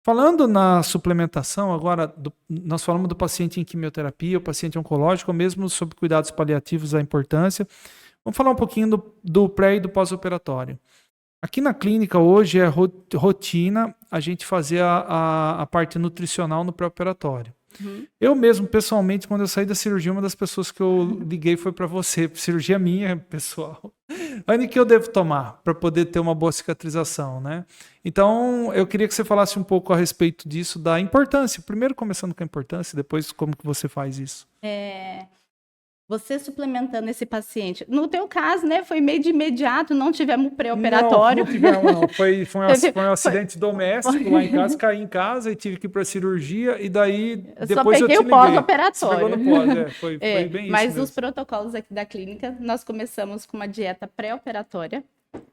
Falando na suplementação, agora nós falamos do paciente em quimioterapia, o paciente oncológico, ou mesmo sobre cuidados paliativos, a importância. Vamos falar um pouquinho do pré e do pós-operatório. Aqui na clínica hoje é rotina a gente fazer a parte nutricional no pré-operatório. Eu mesmo, pessoalmente, quando eu saí da cirurgia, uma das pessoas que eu liguei foi para você, cirurgia minha, pessoal. Anne, que eu devo tomar para poder ter uma boa cicatrização, né? Então, eu queria que você falasse um pouco a respeito disso, da importância. Primeiro começando com a importância, depois como que você faz isso. Você suplementando esse paciente. No teu caso, né, foi meio de imediato, não tivemos pré-operatório. Não tivemos, não. Foi um acidente doméstico lá em casa, caí em casa e tive que ir para cirurgia, e daí Eu depois só peguei eu te o liguei. Você pegou pós-operatório. no pós, foi bem isso Mas mesmo. os protocolos aqui da clínica, nós começamos com uma dieta pré-operatória,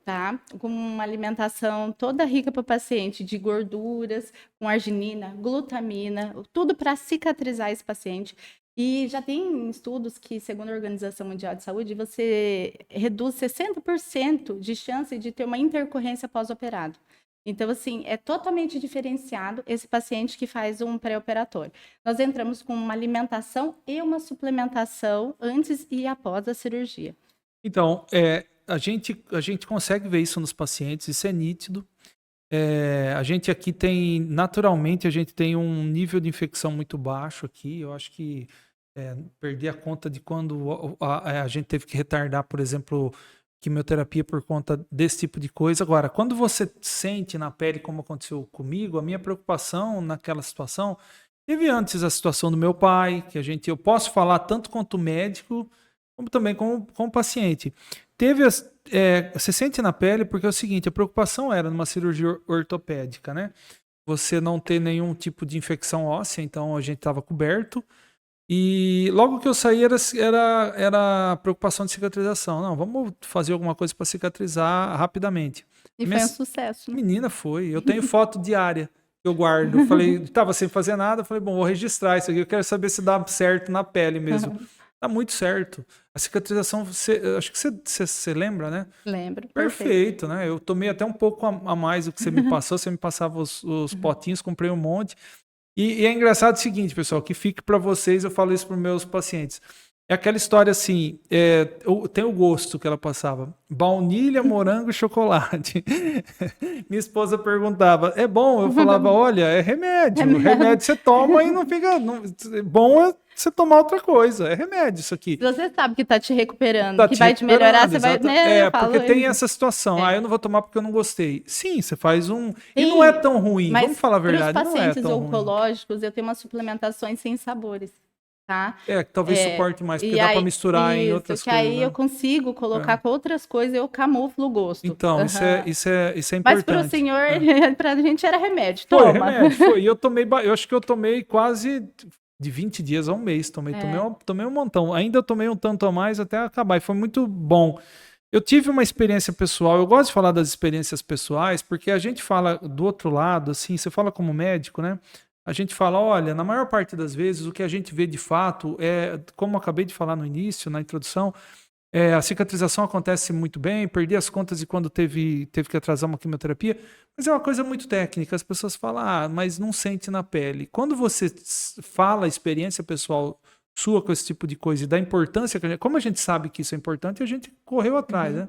tá? Com uma alimentação toda rica para o paciente, de gorduras, com arginina, glutamina, tudo para cicatrizar esse paciente. E já tem estudos que, segundo a Organização Mundial de Saúde, você reduz 60% de chance de ter uma intercorrência pós-operado. Então, assim, é totalmente diferenciado esse paciente que faz um pré-operatório. Nós entramos com uma alimentação e uma suplementação antes e após a cirurgia. Então, a gente consegue ver isso nos pacientes, isso é nítido. A gente aqui tem, naturalmente, a gente tem um nível de infecção muito baixo aqui. Eu acho que perdi a conta de quando a gente teve que retardar, por exemplo, quimioterapia por conta desse tipo de coisa. Agora, quando você sente na pele, como aconteceu comigo, a minha preocupação naquela situação, teve antes a situação do meu pai, que eu posso falar tanto quanto médico, como também como paciente. Você sente na pele porque é o seguinte, a preocupação era numa cirurgia ortopédica, né? Você não ter nenhum tipo de infecção óssea, então a gente estava coberto. E logo que eu saí era preocupação de cicatrização. Não, vamos fazer alguma coisa para cicatrizar rapidamente. E foi um sucesso, né? Menina foi. Eu tenho foto diária que eu guardo. Falei, estava sem fazer nada. Falei, bom, vou registrar isso aqui. Eu quero saber se dá certo na pele mesmo. Dá muito certo. A cicatrização, acho que você lembra, né? Lembro. Perfeito, né? Eu tomei até um pouco a mais do que você me passou. Você me passava os potinhos, comprei um monte. E é engraçado o seguinte, pessoal, que fique para vocês, eu falo isso para os meus pacientes. É aquela história assim, tem o gosto que ela passava. Baunilha, morango e chocolate. Minha esposa perguntava, é bom? Eu falava, olha, é remédio. Remédio você toma e não fica... bom é você tomar outra coisa. É remédio isso aqui. Se você sabe que tá te recuperando, que vai te melhorar, você vai... Né, porque tem essa situação. Eu não vou tomar porque eu não gostei. Sim, você faz um... E não é tão ruim, vamos falar a verdade, não é tão ruim. Para os pacientes oncológicos, eu tenho umas suplementações sem sabores. Tá? Talvez suporte mais, porque dá para misturar em outras coisas. Aí eu consigo colocar com outras coisas, eu camuflo o gosto. Então, isso é importante. Mas para o senhor, para a gente era remédio. Toma. Foi remédio, foi. E eu acho que eu tomei quase de 20 dias a um mês. Tomei um montão. Ainda tomei um tanto a mais até acabar. E foi muito bom. Eu tive uma experiência pessoal. Eu gosto de falar das experiências pessoais, porque a gente fala do outro lado, assim, você fala como médico, né? A gente fala, olha, na maior parte das vezes o que a gente vê de fato é, como eu acabei de falar no início, na introdução, a cicatrização acontece muito bem, perdi as contas de quando teve que atrasar uma quimioterapia, mas é uma coisa muito técnica, as pessoas falam, mas não sente na pele. Quando você fala a experiência pessoal sua com esse tipo de coisa e da importância, como a gente sabe que isso é importante, a gente correu atrás, né?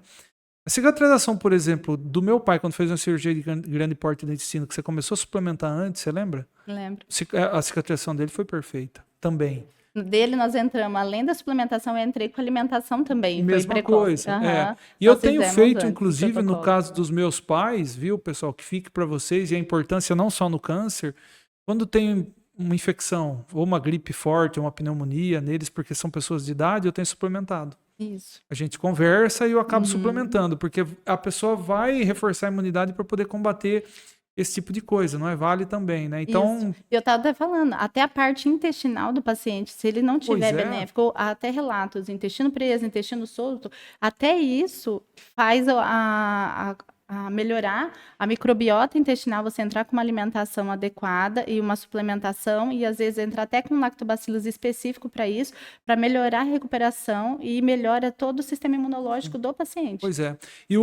A cicatrização, por exemplo, do meu pai, quando fez uma cirurgia de grande porte do intestino, que você começou a suplementar antes, você lembra? Lembro. A cicatrização dele foi perfeita, também. Dele nós entramos, além da suplementação, eu entrei com alimentação também. Mesma coisa. E eu tenho feito, inclusive, no caso dos meus pais, viu, pessoal, que fique para vocês, e a importância não só no câncer, quando tem uma infecção, ou uma gripe forte, ou uma pneumonia neles, porque são pessoas de idade, eu tenho suplementado. Isso. A gente conversa e eu acabo suplementando, porque a pessoa vai reforçar a imunidade para poder combater esse tipo de coisa, não é? Vale também, né? Então, eu estava até falando, até a parte intestinal do paciente, se ele não tiver benéfico, até relatos, intestino preso, intestino solto, até isso faz a melhorar a microbiota intestinal, você entrar com uma alimentação adequada e uma suplementação, e às vezes entrar até com um lactobacillus específico para isso, para melhorar a recuperação e melhora todo o sistema imunológico do paciente. Pois é. E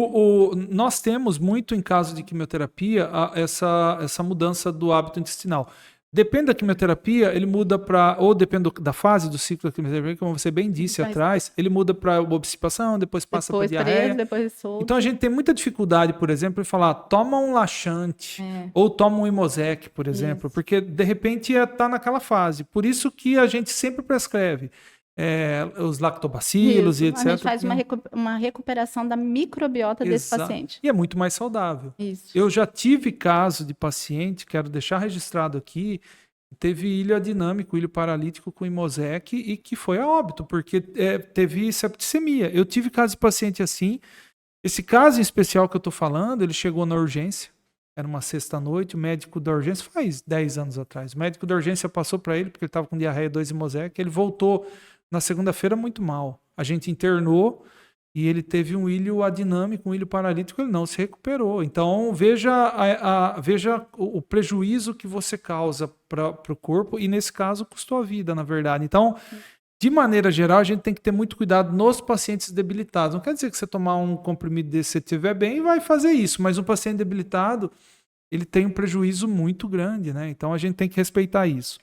nós temos muito em caso de quimioterapia essa mudança do hábito intestinal. Depende da quimioterapia, ele muda para, ou depende da fase do ciclo da quimioterapia, como você bem disse atrás, ele muda para obstipação, depois passa para diarreia. Depois solto. Então a gente tem muita dificuldade, por exemplo, em falar, toma um laxante, ou toma um Imosec, por exemplo, porque de repente está naquela fase. Por isso que a gente sempre prescreve os lactobacilos e etc. A gente faz uma recuperação da microbiota desse paciente. E é muito mais saudável. Isso. Eu já tive caso de paciente, quero deixar registrado aqui, teve ilho adinâmico, ilho paralítico com Imosec e que foi a óbito, porque teve septicemia. Eu tive caso de paciente assim. Esse caso em especial que eu estou falando, ele chegou na urgência, era uma sexta-noite, o médico da urgência, faz 10 anos atrás, o médico da urgência passou para ele, porque ele estava com diarreia 2 Imosec, ele voltou na segunda-feira muito mal. A gente internou e ele teve um ilho adinâmico, um ilho paralítico, ele não se recuperou. Então, veja o prejuízo que você causa para o corpo e, nesse caso, custou a vida, na verdade. Então, de maneira geral, a gente tem que ter muito cuidado nos pacientes debilitados. Não quer dizer que você tomar um comprimido desse, se você estiver bem, vai fazer isso. Mas um paciente debilitado, ele tem um prejuízo muito grande, né? Então, a gente tem que respeitar isso.